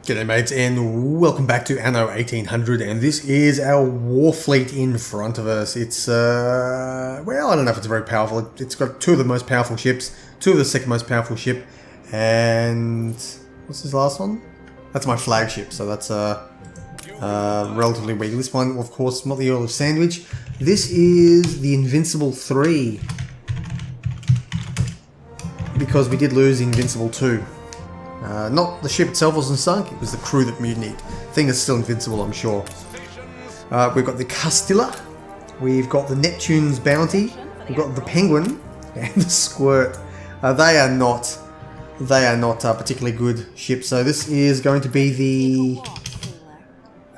G'day mates, and welcome back to Anno 1800, and this is our war fleet in front of us. It's, well, I don't know if it's very powerful. It's got two of the most powerful ships, two of the second most powerful ship, and what's this last one? That's my flagship, so that's relatively weak. This one, of course, not the Earl of Sandwich. This is the Invincible 3, because we did lose Invincible 2. Not the ship itself wasn't sunk, it was the crew that mutinied. Thing is still invincible, I'm sure. We've got the Castilla, we've got the Neptune's Bounty, we've got the Penguin, and the Squirt. They are not particularly good ships, so this is going to be the...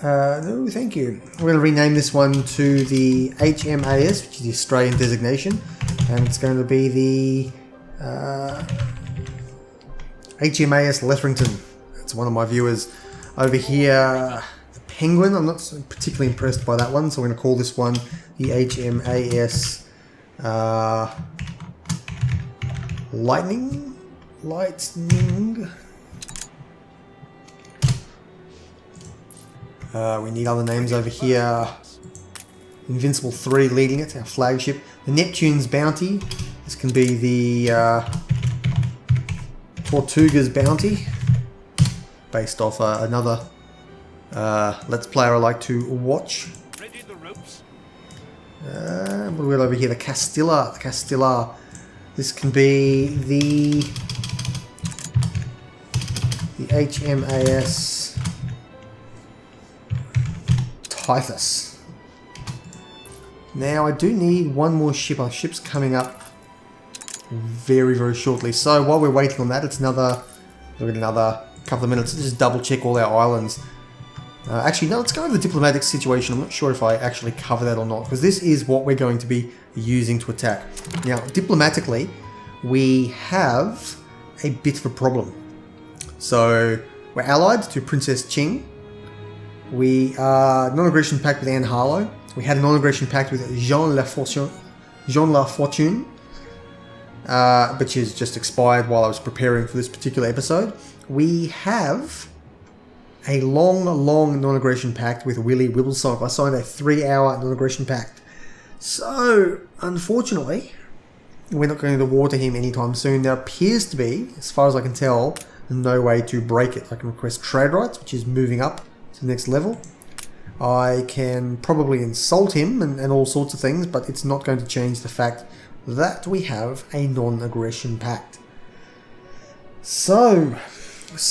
no, thank you. We're going to rename this one to the HMAS, which is the Australian designation, and it's going to be the... HMAS Letterington. That's one of my viewers over here. The Penguin, I'm not so particularly impressed by that one, so we're going to call this one the HMAS Lightning. We need other names over here. Invincible 3 leading it, our flagship. The Neptune's Bounty. This can be the Tortuga's Bounty, based off another Let's Player I like to watch. What do we got over here? The Castilla. The Castilla. This can be the HMAS Typhus. Now I do need one more ship. Our ship's coming up very shortly, so while we're waiting on that, it's another couple of minutes to just double check all our islands. Actually no, let's go over the diplomatic situation. I'm not sure if I actually cover that or not, because this is what we're going to be using to attack. Now diplomatically we have a bit of a problem. So we're allied to Princess Qing, we are non-aggression pact with Anne Harlow, we had a non-aggression pact with Jean La Fortune, which has just expired while I was preparing for this particular episode. We have a long non-aggression pact with Willie Wibblesonk. I signed a 3-hour non-aggression pact. So, unfortunately, we're not going to war to him anytime soon. There appears to be, as far as I can tell, no way to break it. I can request trade rights, which is moving up to the next level. I can probably insult him and all sorts of things, but it's not going to change the fact that we have a non-aggression pact. So,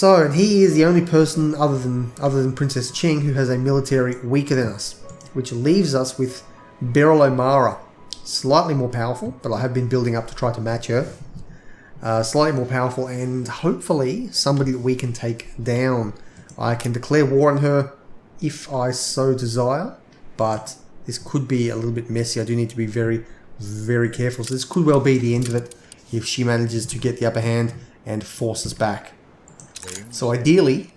and he is the only person other than Princess Qing who has a military weaker than us, which leaves us with Beryl O'Mara, slightly more powerful, but I have been building up to try to match her. Slightly more powerful, and hopefully somebody that we can take down. I can declare war on her if I so desire, but this could be a little bit messy. I do need to be very careful. So this could well be the end of it if she manages to get the upper hand and force us back. So ideally,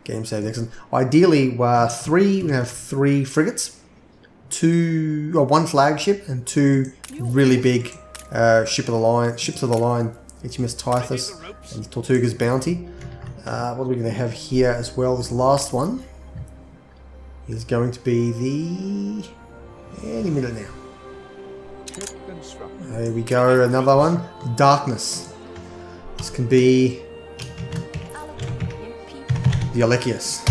game saved, excellent. Ideally, we have 3 frigates, one flagship, and 2 really big ships of the line, HMS Typhus and Tortuga's Bounty. What are we going to have here as well? This last one is going to be the any minute now. There we go, another one. Darkness. This can be the Alekius,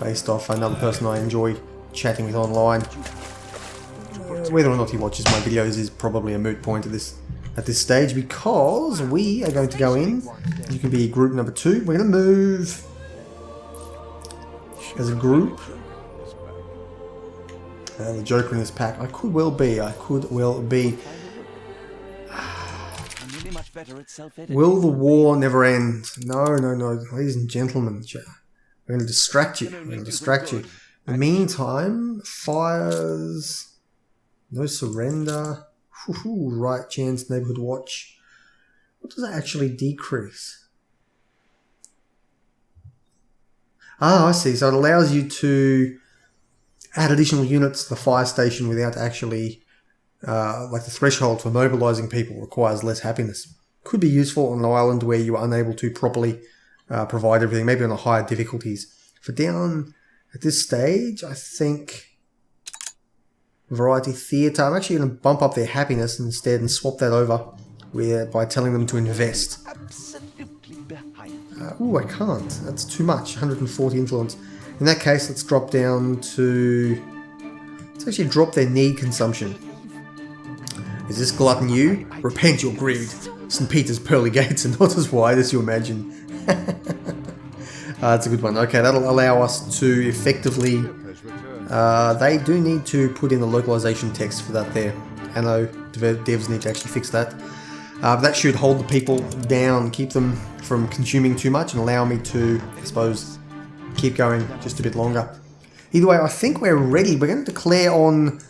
based off another person I enjoy chatting with online. Whether or not he watches my videos is probably a moot point at this stage, because we are going to go in. You can be group number 2. We're going to move as a group. The Joker in this pack. I could well be. Will the war never end? No. Ladies and gentlemen. We're going to distract you. In the meantime, fires. No surrender. Right chance, neighborhood watch. What does that actually decrease? Ah, I see. So it allows you to add additional units to the fire station without actually, like the threshold for mobilizing people requires less happiness. Could be useful on an island where you are unable to properly provide everything, maybe on the higher difficulties. For down at this stage, I think Variety Theatre, I'm actually going to bump up their happiness instead and swap that over by telling them to invest. I can't. That's too much. 140 influence. In that case, let's drop down to... Let's actually drop their need consumption. Is this glutton you? Repent your greed. St. Peter's pearly gates are not as wide as you imagine. That's a good one. Okay, that'll allow us to effectively... they do need to put in the localization text for that there. Anno devs need to actually fix that. But that should hold the people down, keep them from consuming too much, and allow me to, I suppose, keep going just a bit longer. Either way, I think we're ready. We're going to declare on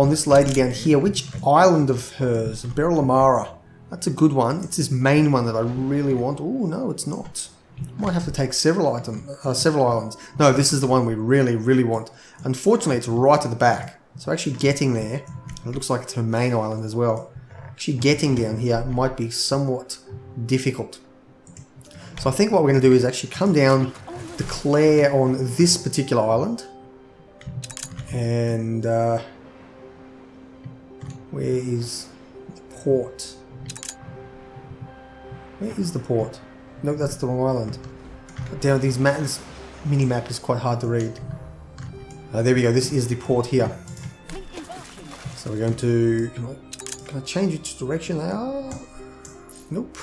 this lady down here. Which island of hers? Beryl Amara. That's a good one. It's this main one that I really want. Oh no, it's not. I might have to take several islands. No, this is the one we really, really want. Unfortunately, it's right at the back. So actually getting there, it looks like it's her main island as well. Actually getting down here might be somewhat difficult. So I think what we're going to do is actually come down, declare on this particular island. And where is the port? Where is the port? No, that's the wrong island. But down this mini-map is quite hard to read. There we go, this is the port here. So we're going to... Can I change which direction they are? Nope.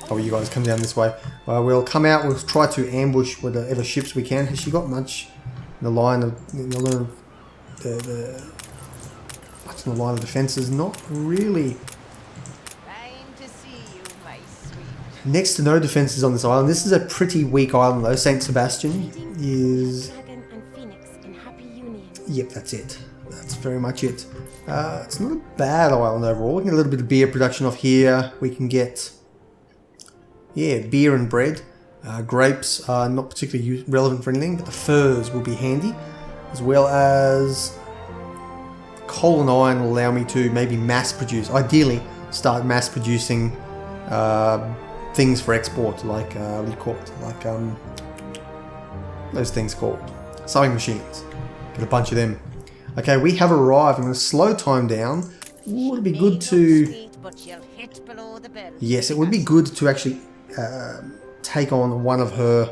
Oh, you guys come down this way. We'll come out, we'll try to ambush whatever ships we can. Has she got much in the line of... Much in the line of defences? Not really. Next to no defences on this island. This is a pretty weak island though. St. Sebastian is... Yep, that's it. That's very much it. It's not a bad island overall. We can get a little bit of beer production off here. We can get... Yeah, beer and bread. Grapes are not particularly relevant for anything, but the furs will be handy. As well as... Coal and iron will allow me to maybe mass produce. Ideally, start mass producing... things for export, like what do you call it? Like those things called sewing machines. Get a bunch of them. Okay, we have arrived. I'm going to slow time down. Ooh, it'd be good to. Yes, it would be good to actually take on one of her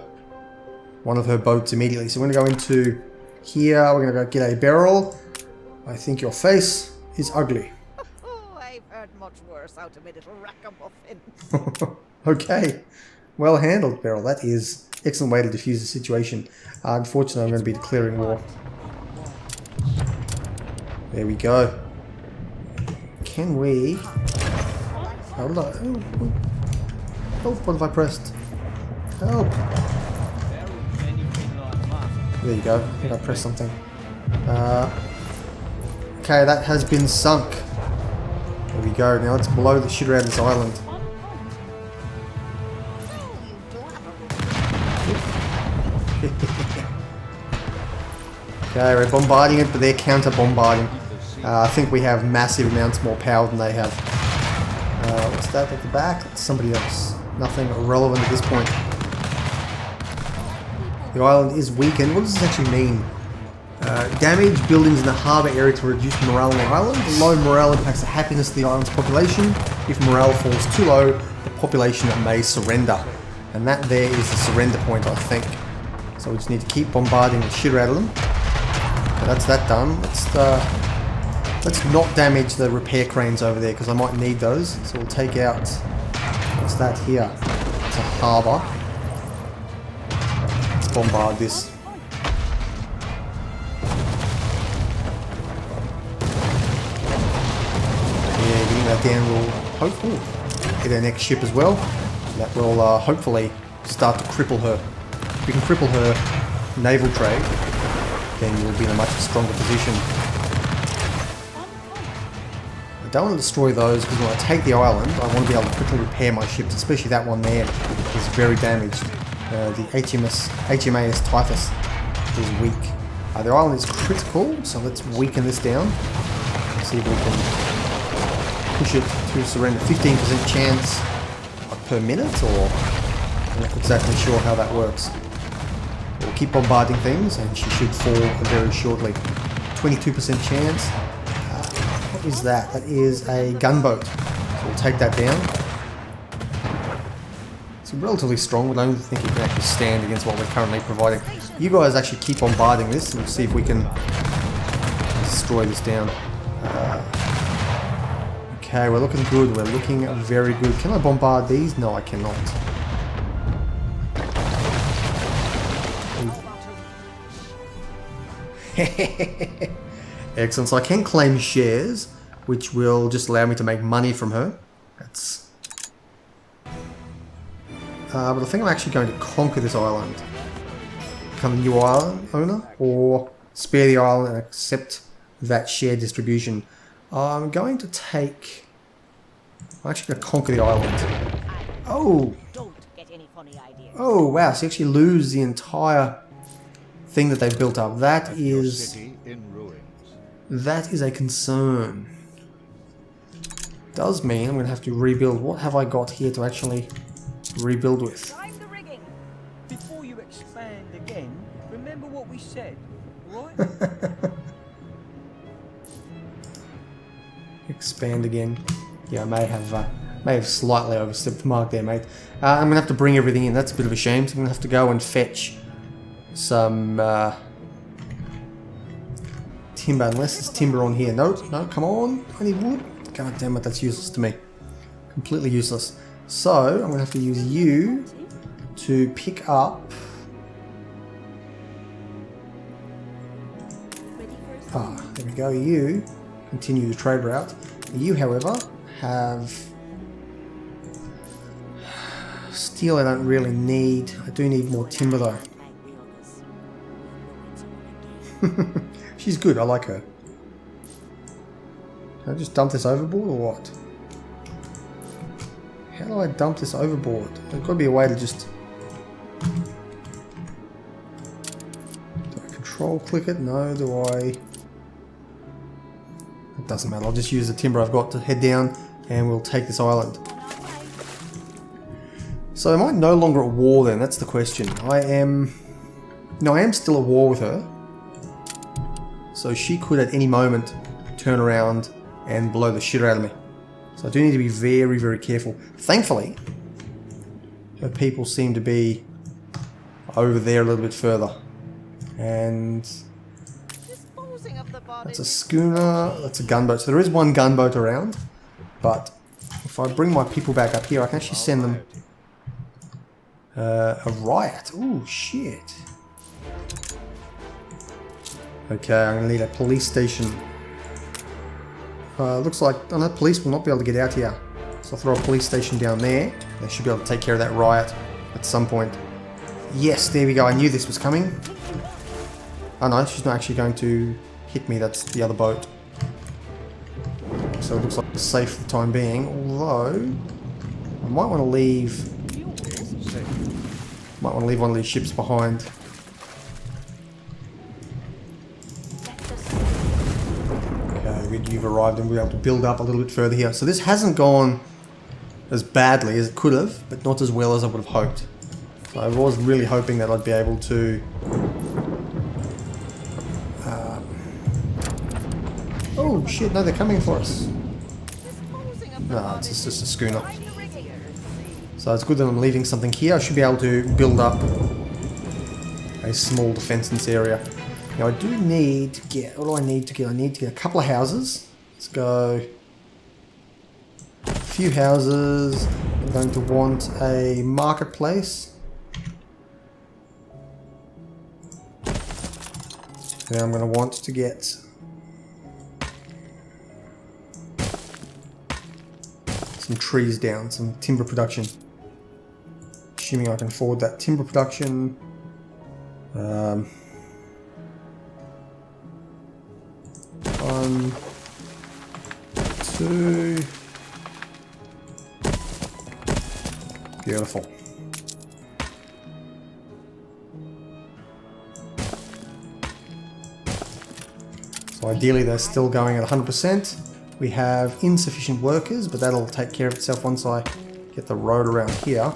boats immediately. So we're going to go into here. We're going to go get a barrel. I think your face is ugly. I've heard much worse out of my little ragamuffin. Okay, well handled, Beryl. That is an excellent way to defuse the situation. Unfortunately, I'm going to be declaring war. There we go. Can we... Hold on. Oh, what have I pressed? Help! There you go. I think I pressed something. Okay, that has been sunk. There we go. Now let's blow the shit out of this island. Okay, we're bombarding it, but they're counter-bombarding. I think we have massive amounts more power than they have. What's that at the back? It's somebody else. Nothing relevant at this point. The island is weakened. What does this actually mean? Damage buildings in the harbour area to reduce morale on the island. Low morale impacts the happiness of the island's population. If morale falls too low, the population may surrender. And that there is the surrender point, I think. So we just need to keep bombarding the shit out of them. Okay, that's that done. Let's not damage the repair cranes over there, because I might need those. So we'll take out... What's that here? It's a harbour. Let's bombard this. Yeah, getting that down will hopefully get our next ship as well. That will hopefully start to cripple her. If we can cripple her naval trade, then we'll be in a much stronger position. I don't want to destroy those, because when I take the island, I want to be able to quickly repair my ships, especially that one there is very damaged. The HMAS Typhus is weak. The island is critical, so let's weaken this down. See if we can push it to surrender. 15% chance per minute, or I'm not exactly sure how that works. We'll keep bombarding things and she should fall very shortly. 22% chance. What is that? That is a gunboat. So we'll take that down. It's relatively strong, but I don't think it can actually stand against what we're currently providing. You guys actually keep bombarding this and we'll see if we can destroy this down. Okay, we're looking good. We're looking very good. Can I bombard these? No, I cannot. Excellent. So I can claim shares, which will just allow me to make money from her. That's. But I think I'm actually going to conquer this island. Become a new island owner, or spare the island and accept that share distribution. I'm going to take. I'm actually going to conquer the island. Oh. Don't get any funny ideas. Oh wow! So you actually lose the entire thing that they've built up. That is a concern. Does mean I'm going to have to rebuild. What have I got here to actually rebuild with? Climb the rigging. Before you expand again, remember what we said, right? Expand again. Yeah, I may have slightly overstepped the mark there, mate. I'm going to have to bring everything in. That's a bit of a shame. So I'm going to have to go and fetch some timber. Unless there's timber on here. No, come on. I need wood. God damn it, that's useless to me. Completely useless. So, I'm going to have to use you to pick up... there we go. You continue the trade route. You, however, have... Steel I don't really need. I do need more timber though. She's good, I like her. Can I just dump this overboard or what? How do I dump this overboard? There's got to be a way to just... Do I control click it? No, do I... It doesn't matter, I'll just use the timber I've got to head down and we'll take this island. So am I no longer at war then? That's the question. I am... No, I am still at war with her. So she could at any moment turn around and blow the shit out of me. So I do need to be very, very careful. Thankfully, her people seem to be over there a little bit further. And that's a schooner, that's a gunboat. So there is one gunboat around. But if I bring my people back up here, I can actually send them a riot. Ooh, shit. Okay, I'm going to need a police station. Looks like police will not be able to get out here. So I'll throw a police station down there. They should be able to take care of that riot at some point. Yes, there we go. I knew this was coming. Oh no, she's not actually going to hit me. That's the other boat. So it looks like it's safe for the time being. Although, I might want to leave... Might want to leave one of these ships behind. You've arrived and we're able to build up a little bit further here. So this hasn't gone as badly as it could have, but not as well as I would have hoped. So I was really hoping that I'd be able to... Oh shit, no, they're coming for us. No, it's just a schooner. So it's good that I'm leaving something here. I should be able to build up a small defense in this area. Now I do need to get, what do I need to get? I need to get a couple of houses. Let's go a few houses. I'm going to want a marketplace. Then I'm going to want to get some trees down, some timber production. Assuming I can afford that timber production. 1, 2. Beautiful. So ideally they're still going at 100%. We have insufficient workers, but that'll take care of itself once I get the road around here.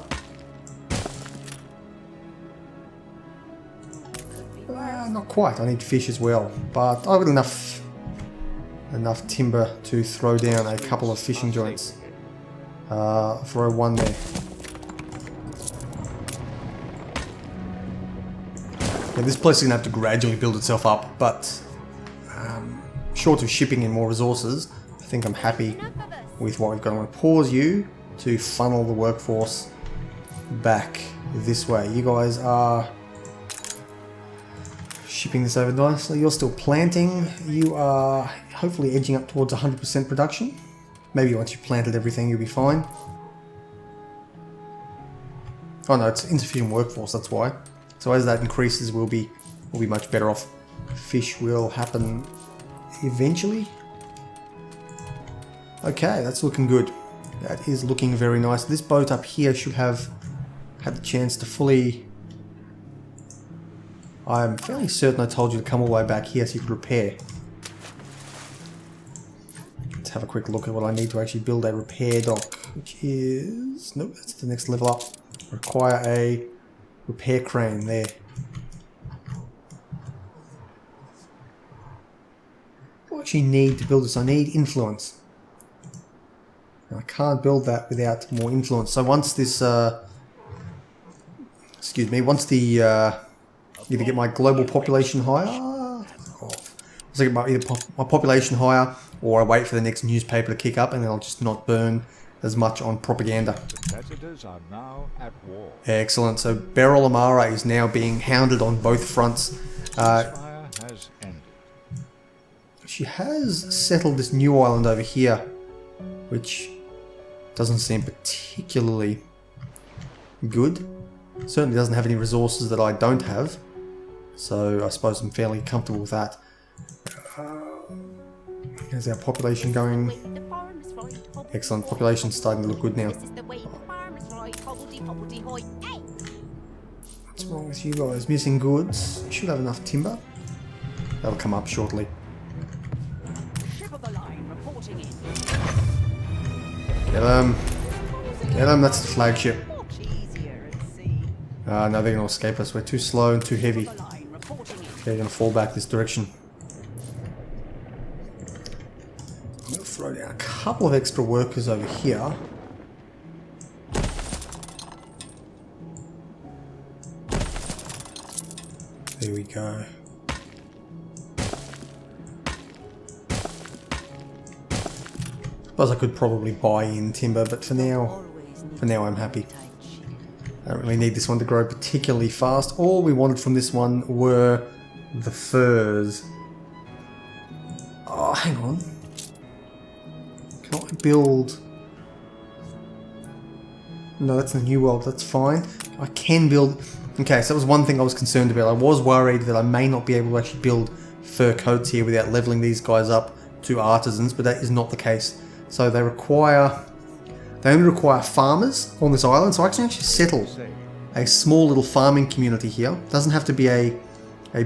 Not quite. I need fish as well. But I've got enough timber to throw down a couple of fishing joints. Throw one there. Yeah, this place is going to have to gradually build itself up, but short of shipping in more resources, I think I'm happy with what we've got. I'm going to pause you to funnel the workforce back this way. You guys are shipping this over nicely. You're still planting. You are hopefully edging up towards 100% production. Maybe once you've planted everything, you'll be fine. Oh no, it's insufficient workforce, that's why. So as that increases, we'll be much better off. Fish will happen eventually. Okay, that's looking good. That is looking very nice. This boat up here should have had the chance to fully... I'm fairly certain I told you to come all the way back here so you could repair. Let's have a quick look at what I need to actually build a repair dock, which is... Nope, that's the next level up. Require a repair crane there. What do I actually need to build this? I need influence. I can't build that without more influence. So once this, excuse me, once the, either get my global population higher, so I get either my population higher, or I wait for the next newspaper to kick up, and then I'll just not burn as much on propaganda. The competitors are now at war. Excellent. So Beryl Amara is now being hounded on both fronts. Fire has ended. She has settled this new island over here, which doesn't seem particularly good. Certainly doesn't have any resources that I don't have, so I suppose I'm fairly comfortable with that. How's our population going? Excellent. Population's starting to look good now. What's wrong with you guys? Missing goods. Should have enough timber. That'll come up shortly. Get them. Get them, that's the flagship. No, they're going to escape us. We're too slow and too heavy. They're going to fall back this direction. I'm going to throw down a couple of extra workers over here. There we go. Suppose I could probably buy in timber, but for now I'm happy. I don't really need this one to grow particularly fast. All we wanted from this one were the furs. Oh, hang on. Can I build... No, that's the New World, that's fine. I can build... Okay, so that was one thing I was concerned about. I was worried that I may not be able to actually build fur coats here without leveling these guys up to artisans, but that is not the case. So they only require farmers on this island, so I can actually settle a small little farming community here. It doesn't have to be a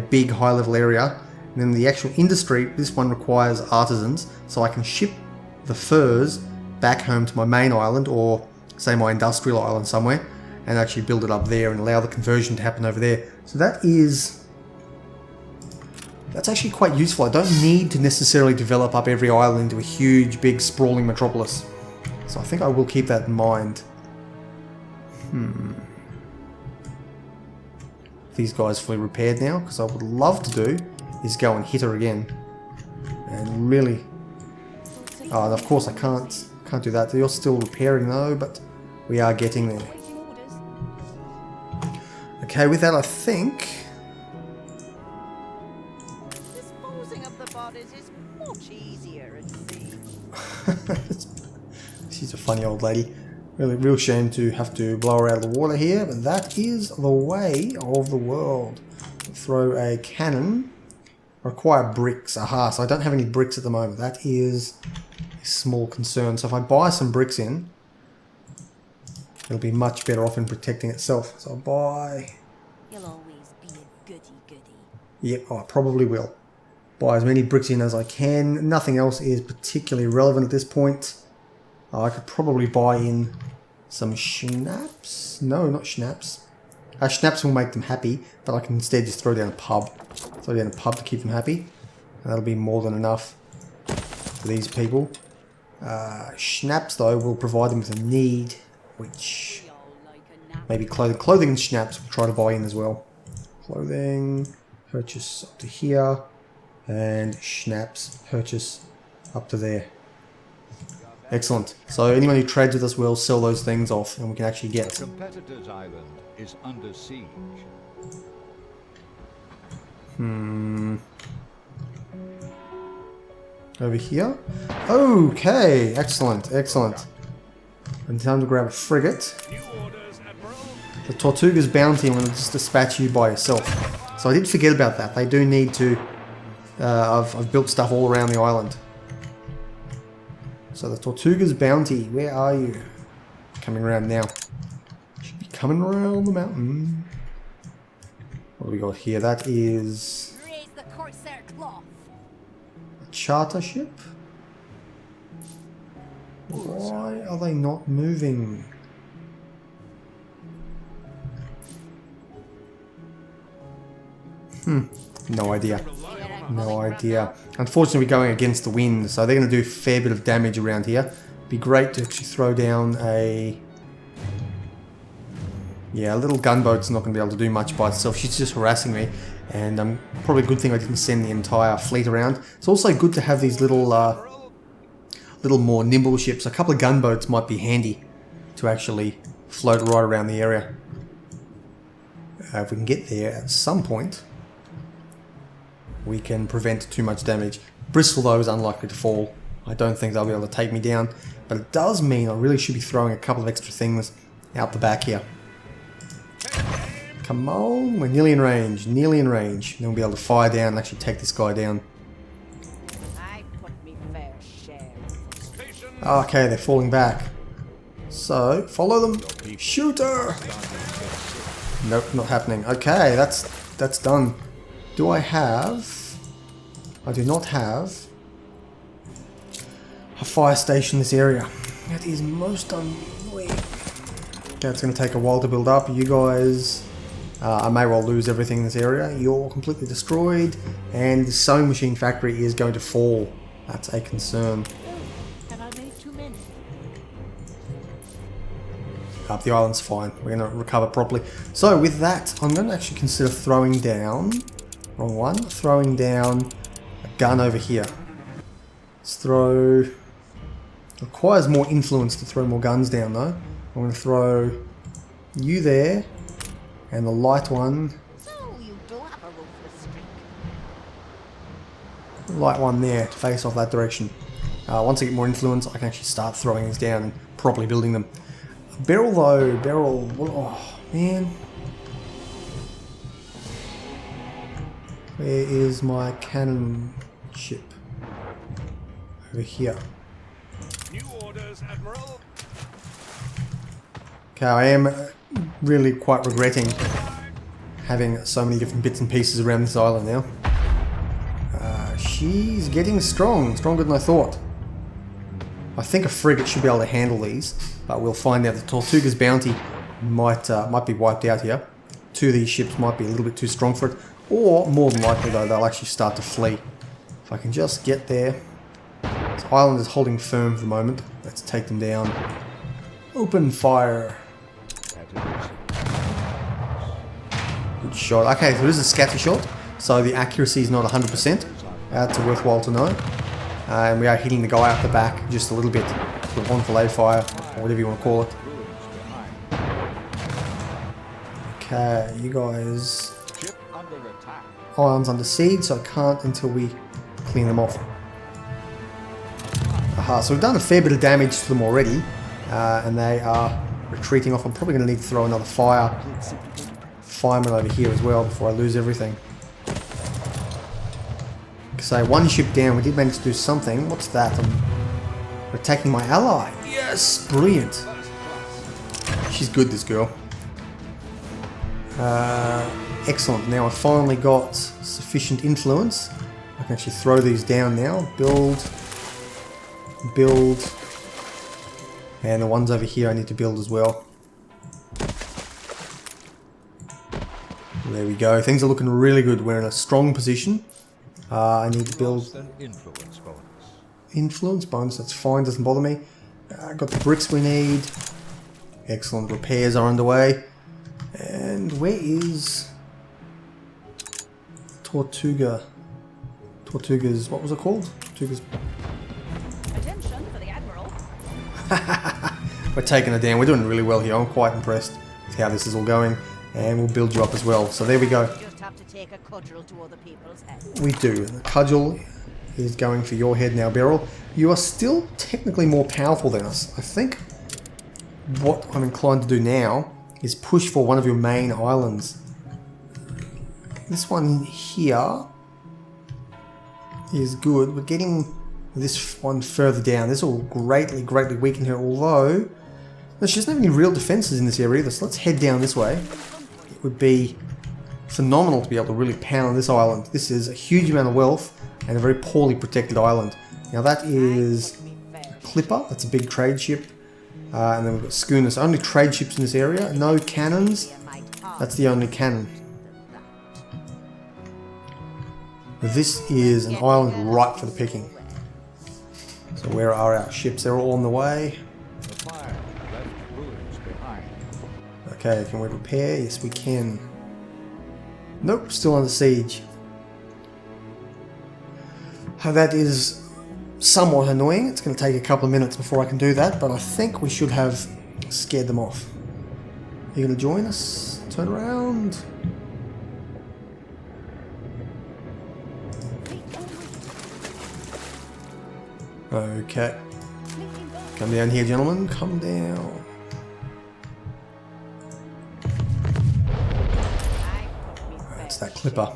big high level area. And then the actual industry, this one requires artisans, so I can ship the furs back home to my main island, or say my industrial island somewhere, and actually build it up there and allow the conversion to happen over there. So that's actually quite useful. I don't need to necessarily develop up every island into a huge, big, sprawling metropolis. So I think I will keep that in mind. These guys fully repaired now, because I would love to do is go and hit her again. And really... Oh, and of course I can't do that. You're still repairing though, but we are getting there. Okay, with that I think... Disposing of the bodies is much easier at sea. She's a funny old lady. Really, real shame to have to blow her out of the water here, but that is the way of the world. Throw a cannon. Require bricks. Aha, so I don't have any bricks at the moment. That is a small concern. So if I buy some bricks in, it'll be much better off in protecting itself. So I'll buy... You'll always be a goody-goody. Yep, I probably will. Buy as many bricks in as I can. Nothing else is particularly relevant at this point. I could probably buy in some schnapps. No, not schnapps. Schnapps will make them happy, but I can instead just throw down a pub. Throw down a pub to keep them happy. And that'll be more than enough for these people. Schnapps, though, will provide them with a need, which maybe clothing. Clothing and schnapps we'll try to buy in as well. Clothing, purchase up to here, and schnapps, purchase up to there. Excellent. So anyone who trades with us will sell those things off, and we can actually get. The competitor's island is under siege. Over here. Okay, excellent, excellent. And time to grab a frigate. The Tortuga's bounty, I'm going to just dispatch you by yourself. So I did forget about that. They do need to... I've built stuff all around the island. So the Tortuga's bounty, where are you? Coming around now. Should be coming around the mountain. What do we got here? That is... Raise the corsair cloth. a charter ship? Why are they not moving? No idea. No idea. Unfortunately, we're going against the wind, so they're going to do a fair bit of damage around here. Be great to actually throw down a... Yeah, a little gunboat's not going to be able to do much by itself. She's just harassing me, and probably a good thing I didn't send the entire fleet around. It's also good to have these little more nimble ships. A couple of gunboats might be handy to actually float right around the area. If we can get there at some point, we can prevent too much damage. Bristol, though, is unlikely to fall. I don't think they'll be able to take me down, but it does mean I really should be throwing a couple of extra things out the back here. Come on, we're nearly in range, nearly in range. Then we'll be able to fire down and actually take this guy down. I put me fair share. Okay, they're falling back. So, follow them. Shoot her! Nope, not happening. Okay, that's done. Do I have... I do not have a fire station in this area. That is most annoying. That's going to take a while to build up. You guys... I may well lose everything in this area. You're completely destroyed, and the sewing machine factory is going to fall. That's a concern. Have I made too many? The island's fine. We're going to recover properly. So with that, I'm going to actually consider throwing down... Wrong one. Throwing down a gun over here. Let's throw... Requires more influence to throw more guns down though. I'm going to throw you there. And the light one... So you do have a ruthless streak. Light one there to face off that direction. Once I get more influence, I can actually start throwing these down and properly building them. Barrel though, barrel... Oh, man. Where is my cannon ship? Over here. New orders, Admiral. Okay, I am really quite regretting having so many different bits and pieces around this island now. She's getting strong, stronger than I thought. I think a frigate should be able to handle these, but we'll find out. The Tortuga's bounty might be wiped out here. Two of these ships might be a little bit too strong for it, or more than likely though, they'll actually start to flee. If I can just get there. This island is holding firm for the moment. Let's take them down. Open fire. Good shot. Okay, so this is a scatter shot, so the accuracy is not 100%. That's worthwhile to know. And we are hitting the guy up the back just a little bit with enfilade fire, or whatever you want to call it. Okay, you guys... Ship under attack. Island's under siege, so I can't until we clean them off. Aha, so we've done a fair bit of damage to them already, and they are retreating off. I'm probably going to need to throw another fireman over here as well before I lose everything. So one ship down, we did manage to do something. What's that? We're attacking my ally. Yes, brilliant. She's good, this girl. Excellent. Now I've finally got sufficient influence. I can actually throw these down now. Build. And the ones over here I need to build as well. There we go. Things are looking really good. We're in a strong position. I need to build Lost an influence bonus. influence bonus. That's fine. Doesn't bother me. Got the bricks we need. Excellent. Repairs are underway. And where is Tortuga? Tortuga's, what was it called? Tortuga's. Attention for the Admiral. We're taking it down. We're doing really well here. I'm quite impressed with how this is all going. And we'll build you up as well. So there we go. Just have to take a cudgel to other people's heads. We do. The cudgel is going for your head now, Beryl. You are still technically more powerful than us. I think what I'm inclined to do now is push for one of your main islands. This one here is good. We're getting this one further down. This will greatly weaken her, although she doesn't have any real defenses in this area either, so let's head down this way. It would be phenomenal to be able to really pound this island. This is a huge amount of wealth and a very poorly protected island. Now that is Clipper, that's a big trade ship. And then we've got schooners, only trade ships in this area, no cannons. That's the only cannon. This is an island ripe for the picking. So where are our ships? They're all on the way. The fire left ruins behind. Okay, can we repair? Yes, we can. Nope, still under siege. That is somewhat annoying. It's going to take a couple of minutes before I can do that, but I think we should have scared them off. Are you going to join us? Turn around. Okay. Come down here, gentlemen. Come down. That's that Clipper.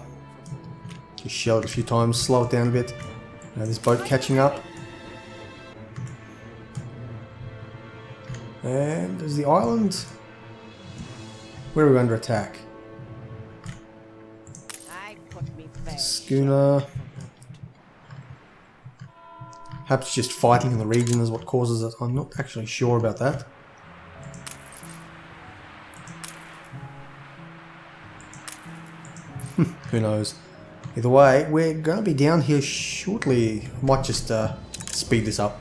Just shell it a few times, slow it down a bit. Now this boat catching up. And there's the island. Where are we under attack? Schooner. Perhaps just fighting in the region is what causes it. I'm not actually sure about that. Who knows? Either way, we're going to be down here shortly. I might just speed this up.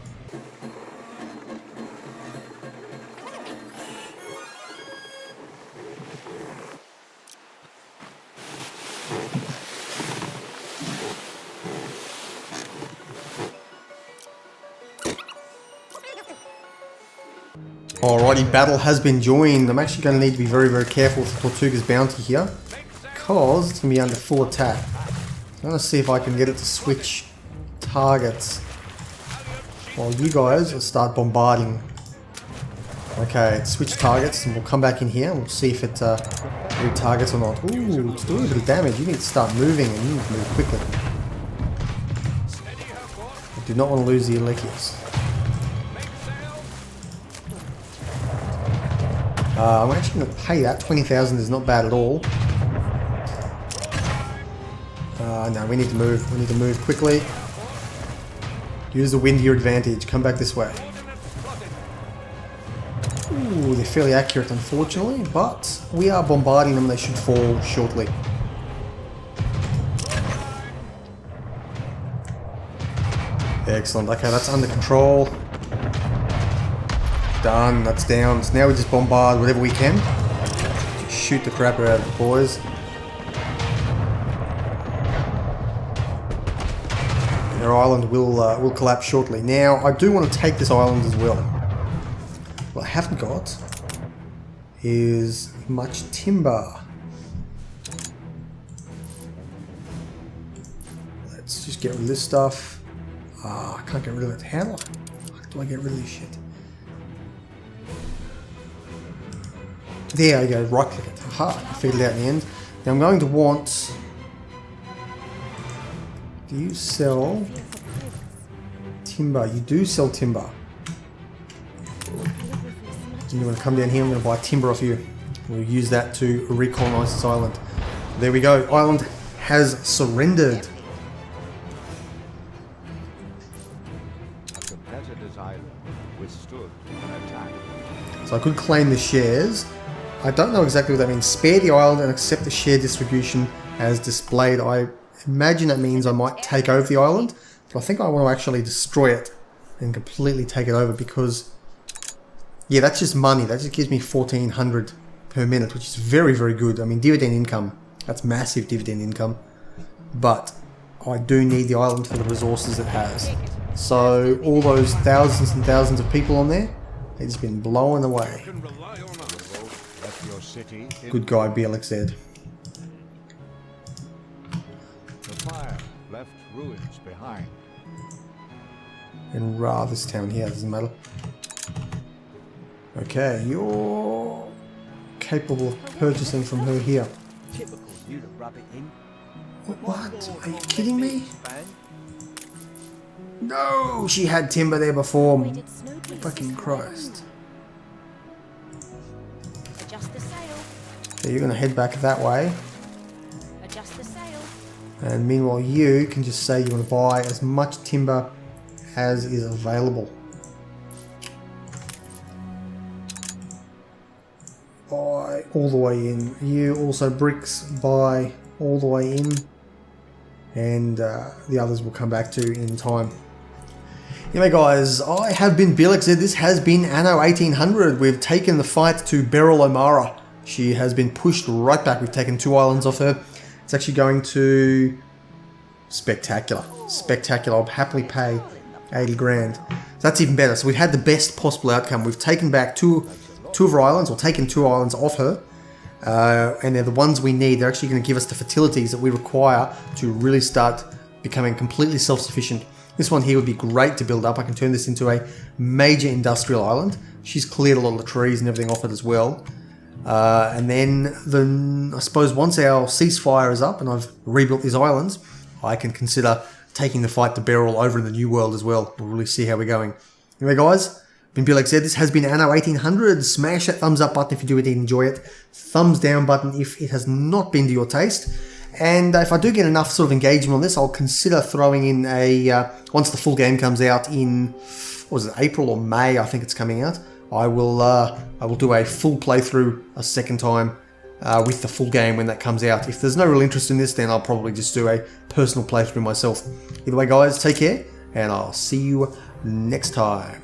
Alrighty, battle has been joined. I'm actually going to need to be very careful with Tortuga's bounty here, because it's going to be under full attack. I'm going to see if I can get it to switch targets while you guys will start bombarding. Okay, switch targets, and we'll come back in here and we'll see if it retargets or not. Ooh, it's doing a bit of damage. You need to start moving, and you need to move quickly. I do not want to lose the Alekios. I'm actually going to pay that. 20,000 is not bad at all. No, we need to move. We need to move quickly. Use the wind to your advantage. Come back this way. Ooh, they're fairly accurate, unfortunately, but we are bombarding them. They should fall shortly. Excellent. Okay, that's under control. Done. That's down. So now we just bombard whatever we can. Shoot the crap out of the boys. Their island will collapse shortly. Now, I do want to take this island as well. What I haven't got is much timber. Let's just get rid of this stuff. I can't get rid of it. How do I get rid of this shit? There you go, right click it. Aha, I figured it out in the end. Now I'm going to want... Do you sell timber? You do sell timber. You want to come down here, I'm going to buy timber off you. We'll use that to recolonize this island. There we go, island has surrendered. A competitor's island withstood an attack. So I could claim the shares, I don't know exactly what that means. Spare the island and accept the share distribution as displayed. I imagine that means I might take over the island, but I think I want to actually destroy it and completely take it over because, yeah, that's just money. That just gives me 1400 per minute, which is very, very good. I mean, dividend income, that's massive dividend income, but I do need the island for the resources it has. So all those thousands and thousands of people on there, they've just been blown away. Can rely on us. Left your city in Good guy, BLXZ. the fire left ruins behind. In this town here, doesn't matter. Okay, you're capable of purchasing from her here. Typical you to rub it in. What? Are you kidding me? No, she had timber there before. Fucking Christ. Adjust the sail. So you're going to head back that way. Adjust the sail. And meanwhile you can just say you want to buy as much timber as is available. Buy all the way in. You also bricks, buy all the way in. And the others will come back to in time. Anyway guys, I have been BLXZ. This has been Anno 1800. We've taken the fight to Beryl O'Mara. She has been pushed right back. We've taken 2 islands off her. It's actually going to spectacular. Spectacular. I'll happily pay 80 grand. So that's even better. So we've had the best possible outcome. We've taken back two of her islands, or taken 2 islands off her. And they're the ones we need. They're actually going to give us the fertilities that we require to really start becoming completely self-sufficient. This one here would be great to build up. I can turn this into a major industrial island. She's cleared a lot of the trees and everything off it as well. And then I suppose once our ceasefire is up and I've rebuilt these islands, I can consider taking the fight to Beryl over in the New World as well. We'll really see how we're going. Anyway guys, been BLXZ. This has been Anno 1800. Smash that thumbs up button if you do enjoy it. Thumbs down button if it has not been to your taste. And if I do get enough sort of engagement on this, I'll consider throwing in a, once the full game comes out in, what was it, April or May, I think it's coming out, I will do a full playthrough a second time with the full game when that comes out. If there's no real interest in this, then I'll probably just do a personal playthrough myself. Either way guys, take care, and I'll see you next time.